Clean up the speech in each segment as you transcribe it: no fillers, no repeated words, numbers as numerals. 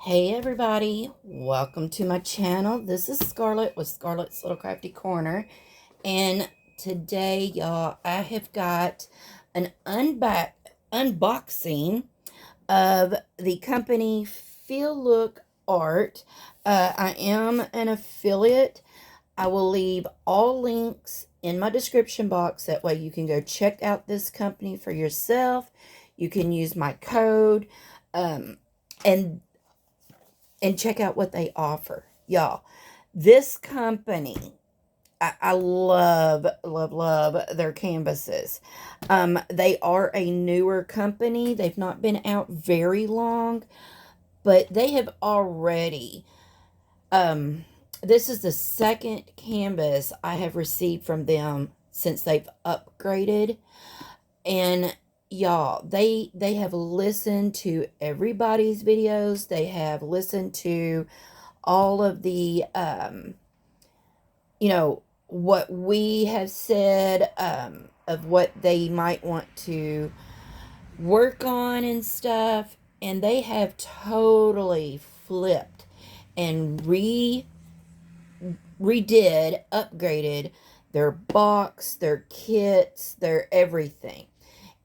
Hey everybody, welcome to my channel. This is Scarlet with Scarlet's Little Crafty Corner, and today y'all I have got an unboxing of the company FEELOOK Art. I am an affiliate. I will leave all links in my description box, that way you can go check out this company for yourself. You can use my code and check out what they offer. Y'all, this company, I love, love, love their canvases. They are a newer company. They've not been out very long, but they have already, this is the second canvas I have received from them since they've upgraded. And y'all, they have listened to everybody's videos. They have listened to all of the what we have said, of what they might want to work on and stuff, and they have totally flipped and upgraded their box, their kits, their everything.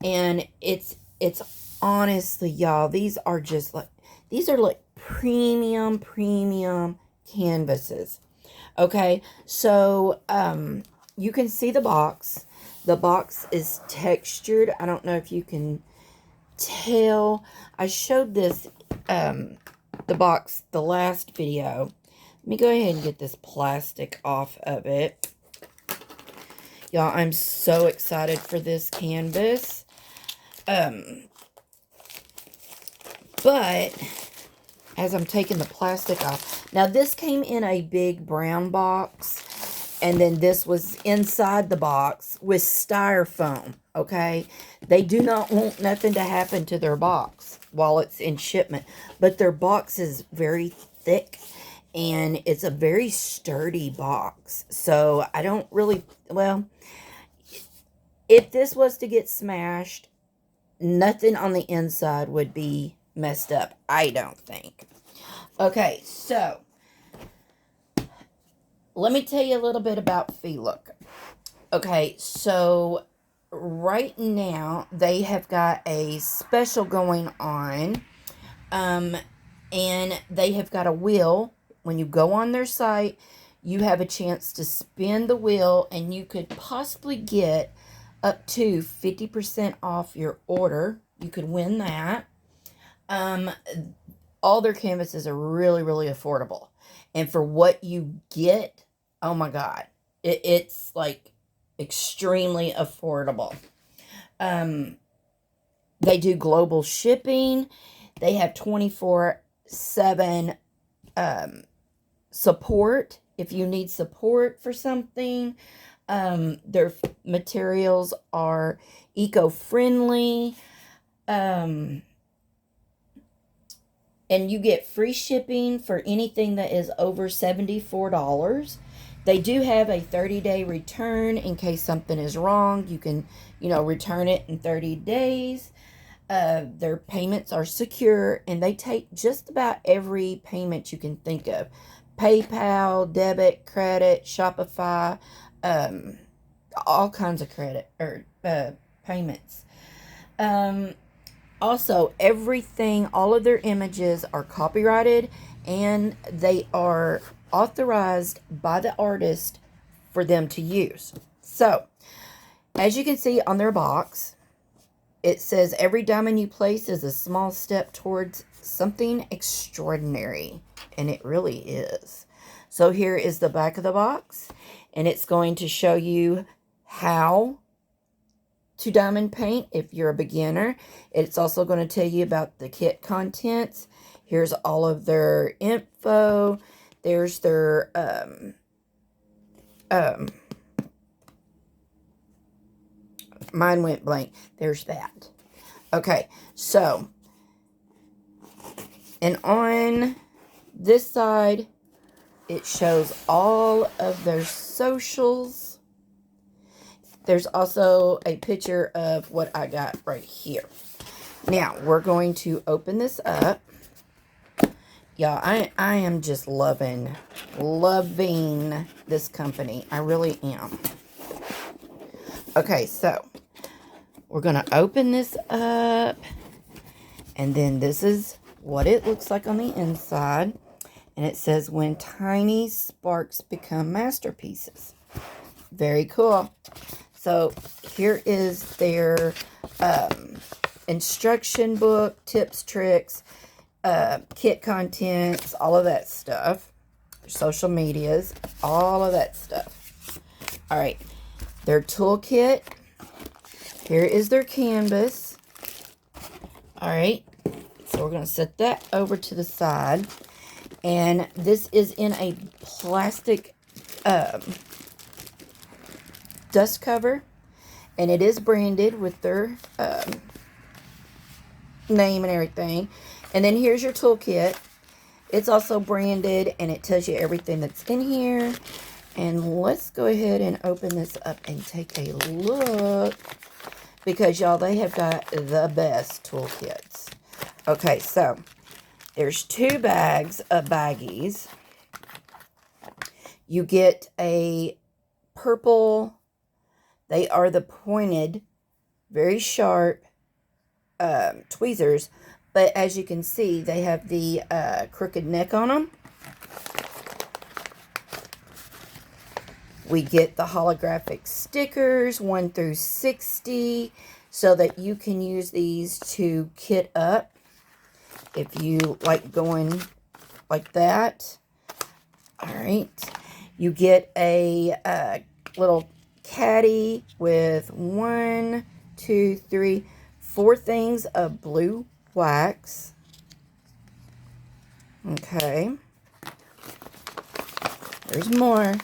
And it's honestly, y'all, these are like premium canvases. Okay, so you can see the box. The box is textured. I don't know if you can tell. I showed this the box the last video. Let me go ahead and get this plastic off of it. Y'all, I'm so excited for this canvas. But as I'm taking the plastic off, now this came in a big brown box, and then this was inside the box with styrofoam. Okay, they do not want nothing to happen to their box while it's in shipment, but their box is very thick and it's a very sturdy box. So I don't really, well, if this was to get smashed, nothing on the inside would be messed up, I don't think. Okay, so let me tell you a little bit about FEELOOK. Okay, so right now they have got a special going on, and they have got a wheel. When you go on their site, you have a chance to spin the wheel, and you could possibly get up to 50% off your order. You could win that. All their canvases are really, really affordable. And for what you get, oh my God, it's like extremely affordable. They do global shipping. They have 24/7 support if you need support for something. Their materials are eco-friendly. And you get free shipping for anything that is over $74. They do have a 30-day return in case something is wrong. You can, return it in 30 days. Their payments are secure, and they take just about every payment you can think of. PayPal, debit, credit, Shopify, all kinds of credit or payments. Also, everything, all of their images are copyrighted, and they are authorized by the artist for them to use. So, as you can see on their box, it says every diamond you place is a small step towards something extraordinary, and it really is. So here is the back of the box, and it's going to show you how to diamond paint if you're a beginner. It's also going to tell you about the kit contents. Here's all of their info. There's their mine went blank. There's that. Okay, so, and on this side, it shows all of their socials. There's also a picture of what I got right here. Now, we're going to open this up, Y'all, I am just loving this company. I really am. Okay, so we're going to open this up. And then this is what it looks like on the inside. And it says, when tiny sparks become masterpieces. Very cool. So here is their instruction book, tips, tricks, kit contents, all of that stuff. Social medias, all of that stuff. All right. Their toolkit. Here is their canvas. All right. So we're going to set that over to the side. And this is in a plastic dust cover. And it is branded with their name and everything. And then here's your toolkit. It's also branded, and it tells you everything that's in here. And let's go ahead and open this up and take a look, because y'all, they have got the best toolkits. Okay, so there's 2 bags of baggies. You get a purple, they are the pointed, very sharp tweezers. But as you can see, they have the crooked neck on them. We get the holographic stickers, 1 through 60, so that you can use these to kit up if you like going like that. All right. You get a little caddy with 1, 2, 3, 4 things of blue wax. Okay. There's more.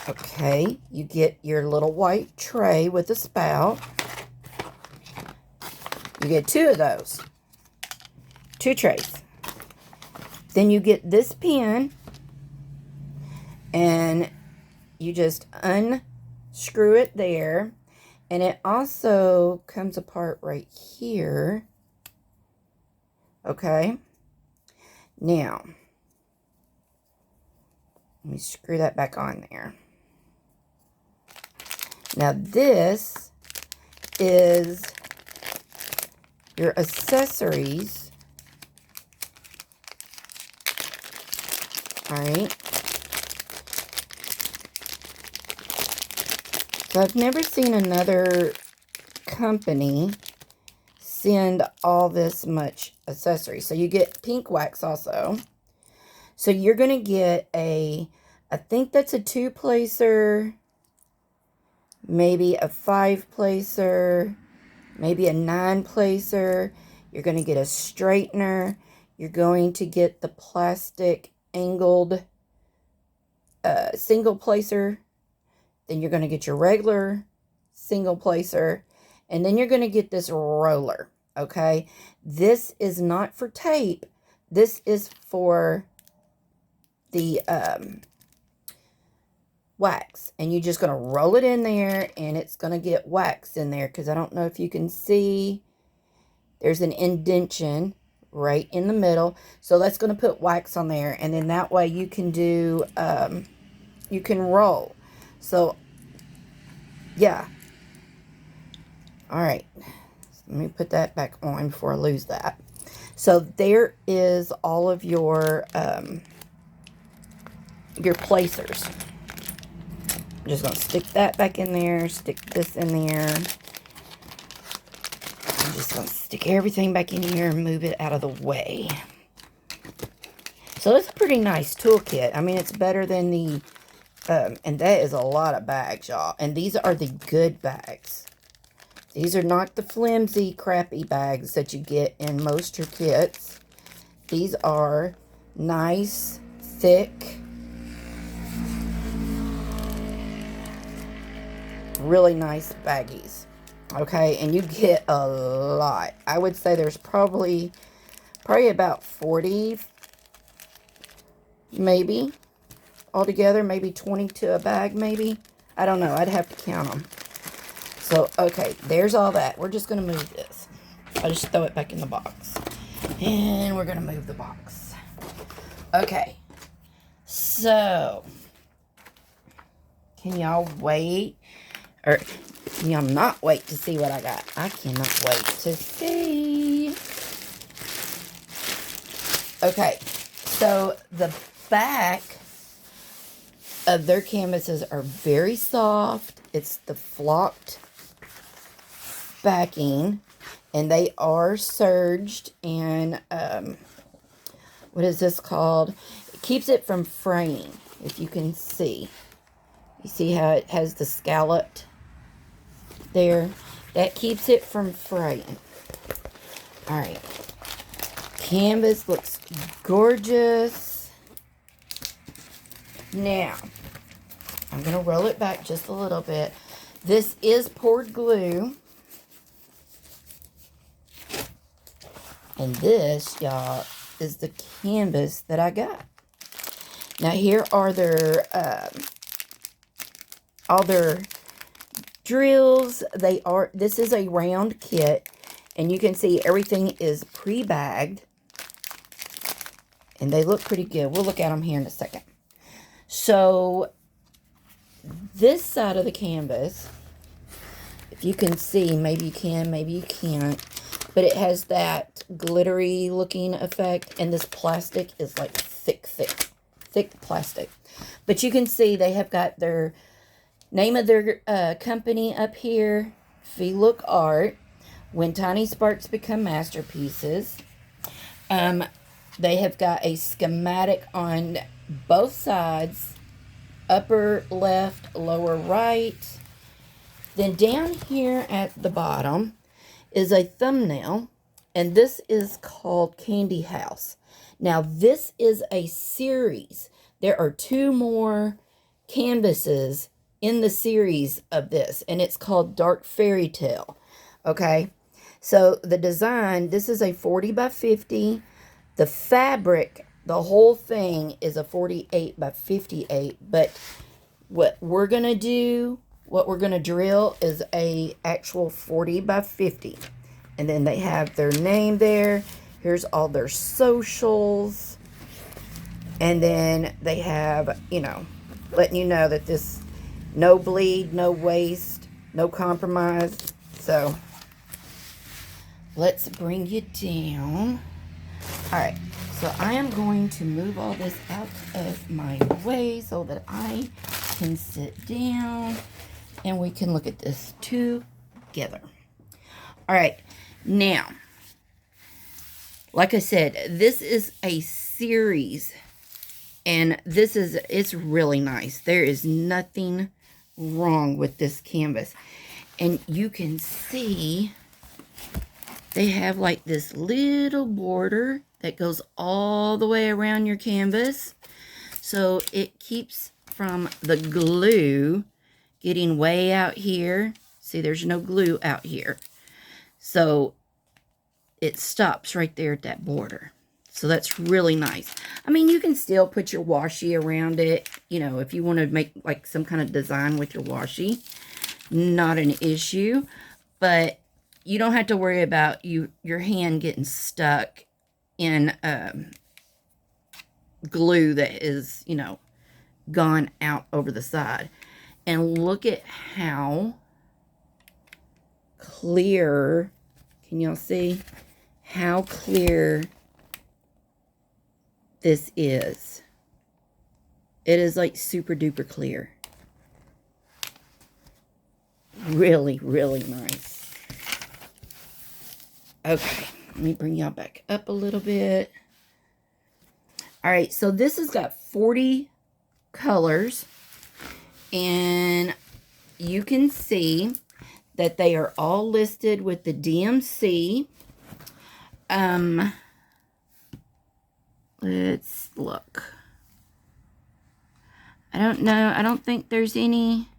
Okay, you get your little white tray with a spout. You get 2 of those. 2 trays. Then you get this pen, and you just unscrew it there. And it also comes apart right here. Okay. Now, let me screw that back on there. Now this is your accessories. All right. So I've never seen another company send all this much accessory. So you get pink wax also. So you're going to get I think that's a 2-placer, maybe a 5-placer, maybe a 9-placer. You're going to get a straightener. You're going to get the plastic angled single placer. Then you're going to get your regular single placer. And then you're going to get this roller. Okay. This is not for tape. This is for the wax. And you're just going to roll it in there, and it's going to get wax in there, because I don't know if you can see. There's an indentation right in the middle. So that's going to put wax on there, and then that way you can do, you can roll. So, yeah. All right. Let me put that back on before I lose that. So there is all of your placers. I'm just going to stick that back in there, stick this in there. I'm just going to stick everything back in here and move it out of the way. So it's a pretty nice toolkit. I mean, it's better than the, and that is a lot of bags, y'all. And these are the good bags. These are not the flimsy, crappy bags that you get in most your kits. These are nice, thick, really nice baggies. Okay, and you get a lot. I would say there's probably about 40, maybe, altogether. Maybe 20 to a bag, maybe. I don't know. I'd have to count them. So, okay, there's all that. We're just going to move this. I'll just throw it back in the box. And we're going to move the box. Okay. So, can y'all wait? Or can y'all not wait to see what I got? I cannot wait to see. Okay. So, the back of their canvases are very soft. It's the flocked backing, and they are serged, and what is this called? It keeps it from fraying, if you can see. You see how it has the scalloped there? That keeps it from fraying. All right. Canvas looks gorgeous. Now, I'm going to roll it back just a little bit. This is poured glue. And this, y'all, is the canvas that I got. Now, here are their, all their drills. This is a round kit. And you can see everything is pre-bagged. And they look pretty good. We'll look at them here in a second. So, this side of the canvas, if you can see, maybe you can, maybe you can't, but it has that glittery looking effect, and this plastic is like thick plastic. But you can see they have got their name of their company up here, FEELOOK Art, When Tiny Sparks Become Masterpieces. They have got a schematic on both sides, upper left, lower right. Then down here at the bottom is a thumbnail, and this is called Candy House. Now, this is a series. There are 2 more canvases in the series of this, and it's called Dark Fairy Tale. Okay, so the design, this is a 40 by 50. The fabric, the whole thing is a 48 by 58, but what we're going to do, what we're going to drill is a actual 40 by 50. And then they have their name there. Here's all their socials. And then they have, you know, letting you know that this, no bleed, no waste, no compromise. So, let's bring you down. All right, so I am going to move all this out of my way so that I can sit down and we can look at this together. All right, now, like I said, this is a series, and it's really nice. There is nothing wrong with this canvas. And you can see they have like this little border that goes all the way around your canvas. So it keeps from the glue getting way out here. See, there's no glue out here. So it stops right there at that border. So that's really nice. I mean, you can still put your washi around it, you know, if you want to make like some kind of design with your washi. Not an issue. But you don't have to worry about your hand getting stuck in glue that is, you know, gone out over the side. And look at how clear, can y'all see how clear this is? It is like super duper clear. Really, really nice. Okay, let me bring y'all back up a little bit. All right, so this has got 40 colors, and you can see that they are all listed with the DMC. Let's look. I don't know. I don't think there's any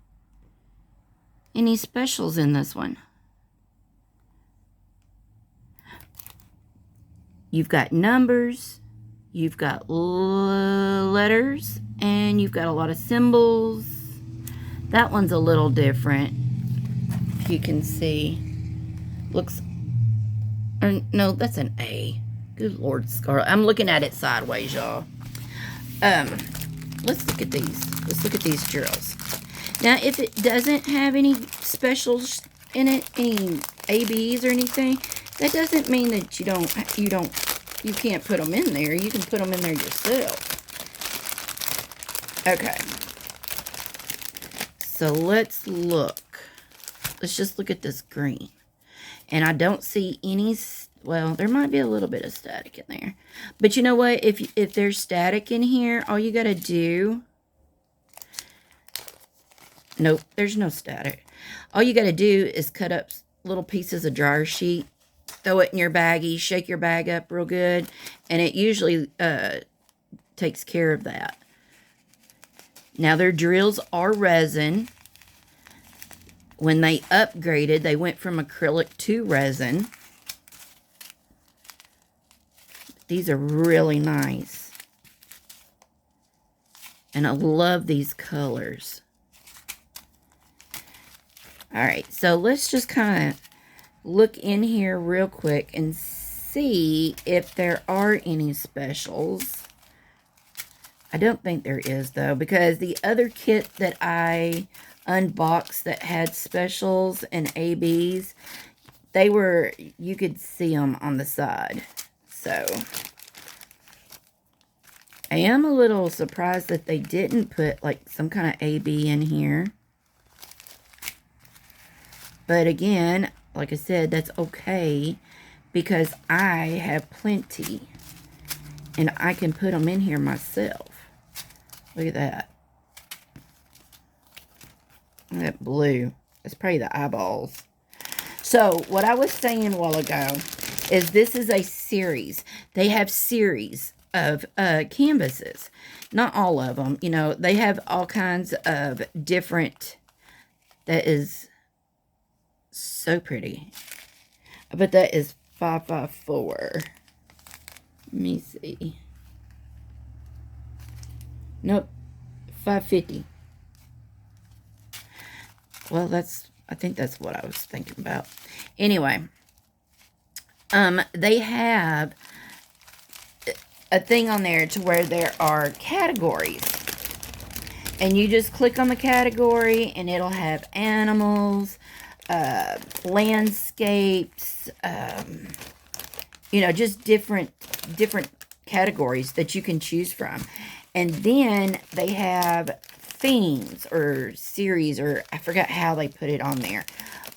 specials in this one. You've got numbers, you've got letters, and you've got a lot of symbols. That one's a little different. if you can see. Looks, or no, that's an A. Good Lord, Scarlet. I'm looking at it sideways, y'all. Let's look at these. Let's look at these drills. Now, if it doesn't have any specials in it, any ABs or anything, that doesn't mean that you can't put them in there. You can put them in there yourself. Okay. So let's look. Let's just look at this green. And I don't see any, well, there might be a little bit of static in there. But you know what? If there's static in here, all you got to do, nope, there's no static. All you got to do is cut up little pieces of dryer sheet, throw it in your baggie, shake your bag up real good, and it usually takes care of that. Now, their drills are resin. When they upgraded, they went from acrylic to resin. These are really nice. And I love these colors. Alright, so let's just kind of look in here real quick and see if there are any specials. I don't think there is, though, because the other kit that I unboxed that had specials and ABs, they were, you could see them on the side. So, I am a little surprised that they didn't put, like, some kind of AB in here. But again, like I said, that's okay, because I have plenty, and I can put them in here myself. Look at that. That blue. That's probably the eyeballs. So, what I was saying a while ago is this is a series. They have series of canvases. Not all of them. You know, they have all kinds of different... That is so pretty. I bet that is 554. Let me see. Nope. 550. Well, I think that's what I was thinking about. Anyway, they have a thing on there to where there are categories. And you just click on the category and it'll have animals, landscapes, you know, just different categories that you can choose from. And then they have themes or series, or I forgot how they put it on there.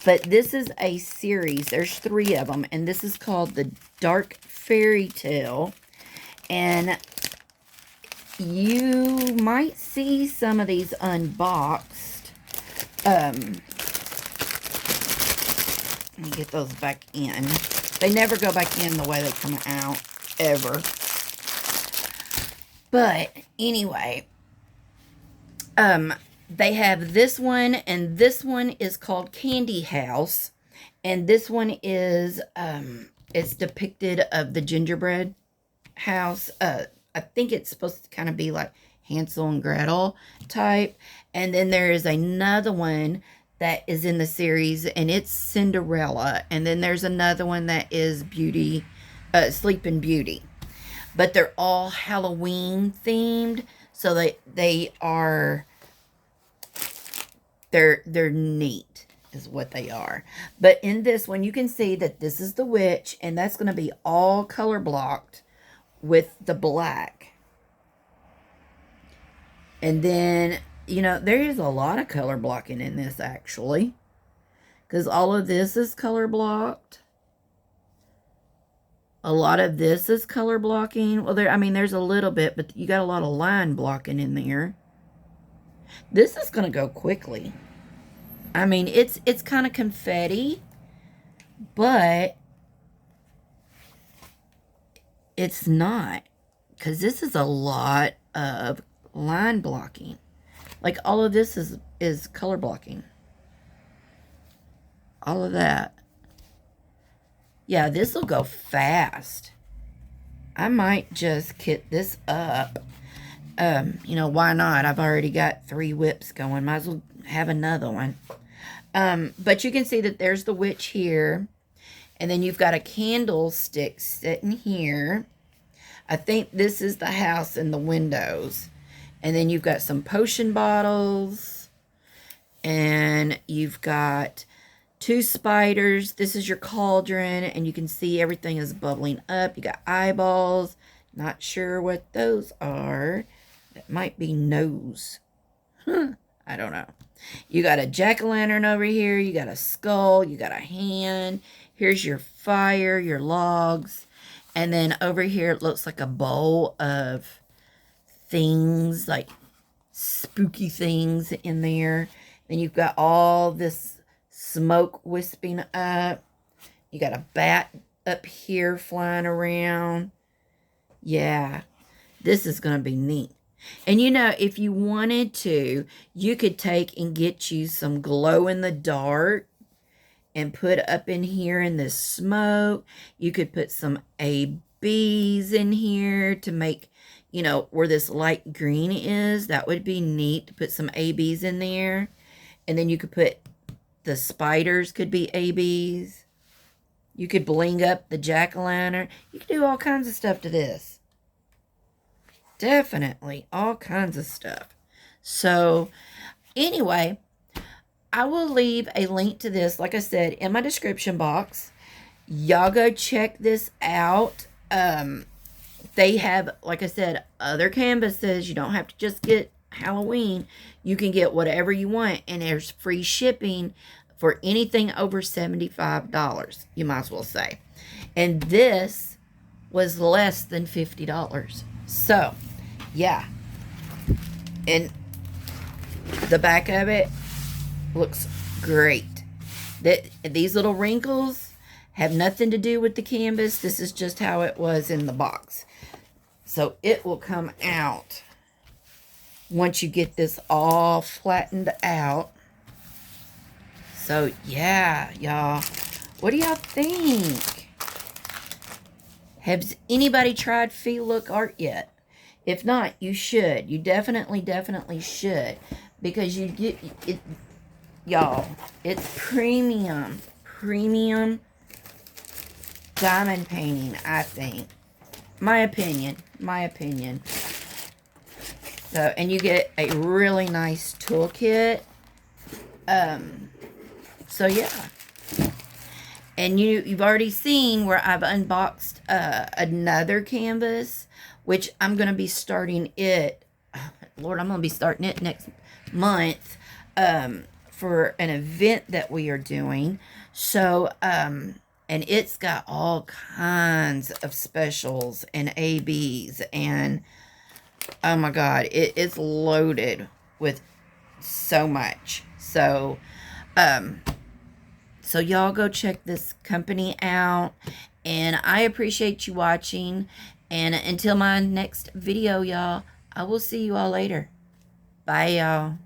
But this is a series. There's 3 of them. And this is called the Dark Fairy Tale. And you might see some of these unboxed. Let me get those back in. They never go back in the way they come out, ever. But anyway, they have this one, and this one is called Candy House, and this one is it's depicted of the gingerbread house. I think it's supposed to kind of be like Hansel and Gretel type. And then there is another one that is in the series, and it's Cinderella. And then there's another one that is Sleeping Beauty. But they're all Halloween themed, so they're neat is what they are. But in this one, you can see that this is the witch, and that's going to be all color blocked with the black. And then, you know, there is a lot of color blocking in this, actually, because all of this is color blocked. A lot of this is color blocking. Well, there's a little bit, but you got a lot of line blocking in there. This is going to go quickly. I mean, it's kind of confetti, but it's not, because this is a lot of line blocking. Like, all of this is color blocking. All of that. Yeah, this will go fast. I might just kit this up. You know, why not? I've already got 3 whips going. Might as well have another one. But you can see that there's the witch here. And then you've got a candlestick sitting here. I think this is the house and the windows. And then you've got some potion bottles. And you've got 2 spiders. This is your cauldron. And you can see everything is bubbling up. You got eyeballs. Not sure what those are. That might be nose. I don't know. You got a jack-o'-lantern over here. You got a skull. You got a hand. Here's your fire, your logs. And then over here, it looks like a bowl of things, like spooky things in there. Then you've got all this smoke wisping up. You got a bat up here flying around. Yeah, this is going to be neat. And you know, if you wanted to, you could take and get you some glow-in-the-dark and put up in here in this smoke. You could put some ABs in here to make, you know, where this light green is. That would be neat to put some ABs in there. And then you could put the spiders could be ABs. You could bling up the jack-o'-lantern. You could do all kinds of stuff to this. Definitely all kinds of stuff. So anyway, I will leave a link to this, like I said, in my description box. Y'all go check this out. They have, like I said, other canvases. You don't have to just get Halloween. You can get whatever you want, and there's free shipping for anything over $75, you might as well say. And this was less than $50. So, yeah. And the back of it looks great. These little wrinkles have nothing to do with the canvas. This is just how it was in the box. So it will come out once you get this all flattened out. So yeah, y'all, what do y'all think? Has anybody tried FEELOOK Art yet? If not, you should. You definitely should, because you get it. Y'all, it's premium diamond painting, I think. My opinion. So, and you get a really nice toolkit. So yeah. And you've already seen where I've unboxed another canvas, which I'm going to be starting it. Lord, I'm going to be starting it next month. For an event that we are doing. So, and it's got all kinds of specials and ABs, and oh my God, it's loaded with so much. So, so y'all go check this company out, and I appreciate you watching, and until my next video, y'all, I will see you all later. Bye, y'all.